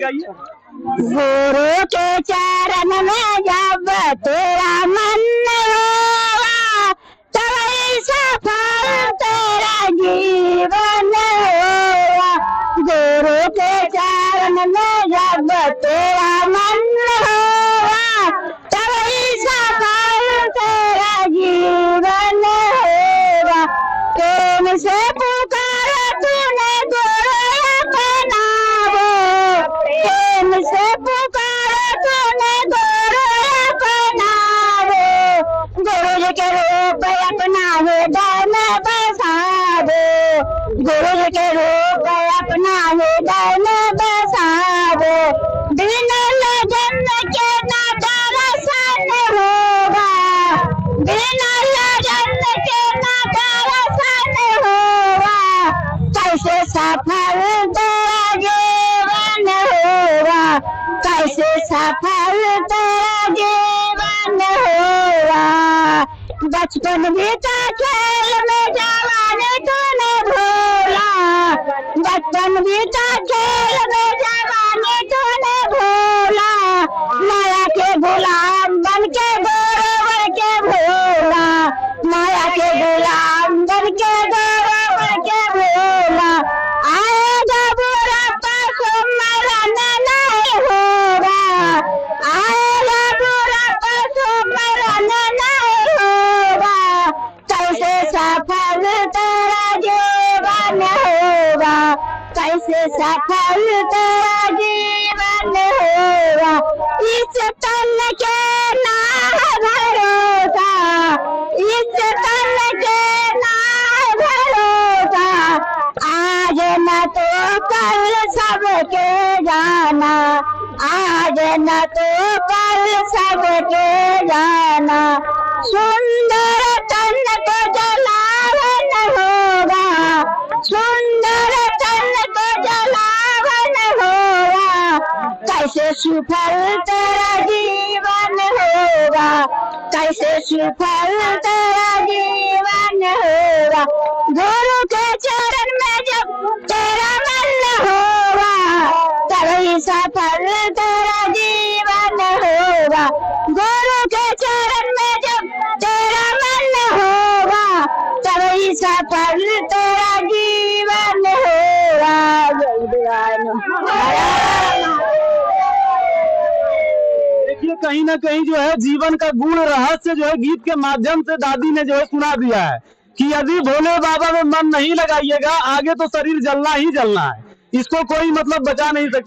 गाइए। गुरु के चरण में जब तेरा मन होगा तभी सफल तेरा जीवन होगा। गुरु के चरण में जब तेरा मन होगा तभी सफल तेरा जीवन होगा। प्रेम से पुकारा तूने गुरु अपना वो, प्रेम से पुकारा तूने गुरु अपना वो। गुरु जी के रूप अपना हृदय में बसा दो, गुरु जी के रूप अपना हृदय में बसा दो। बिना लगन के ना दर्शन होगा, बिना लगन के ना दर्शन होगा। कैसे सफल तेरा जीवन होगा, कैसे सफल तेरा जीवन होगा। बचपन बीता खेल में जवानी तूने भूला, बचपन बीता खेल में जवानी तूने भूला। माया के गुलाम बन के गौरव के भूला, माया के गुलाम बन के गौरव के भूला। आएगा बुढ़ापा तो मरण नहीं होगा, आएगा बुढ़ापा तो मरण नहीं होगा। कैसे सफल तेरा जीवन होगा, कैसे सफल तेरा जीवन होगा। इस तन के ना भरोसा, इस तन के ना भरोसा। आज न तो कल सबके जाना, आज न तो कल सबके जाना। सुंदर तन को जलावन होगा, सुंदर तन को जलावन होगा। कैसे सुफल तेरा जीवन होगा, कैसे सुफल तेरा जीवन होगा। गुरु के चरण में जब तेरा मन होगा तभी सफल तेरा जीवन होगा। गुरु के चरण में जब तेरा मन होगा तभी सफल तेरा जीवन होगा। देखिए कहीं ना कहीं जो है जीवन का गुण रहस्य जो है गीत के माध्यम से दादी ने जो है सुना दिया है कि यदि भोले बाबा में मन नहीं लगाइएगा आगे तो शरीर जलना ही जलना है, इसको कोई मतलब बचा नहीं सकता।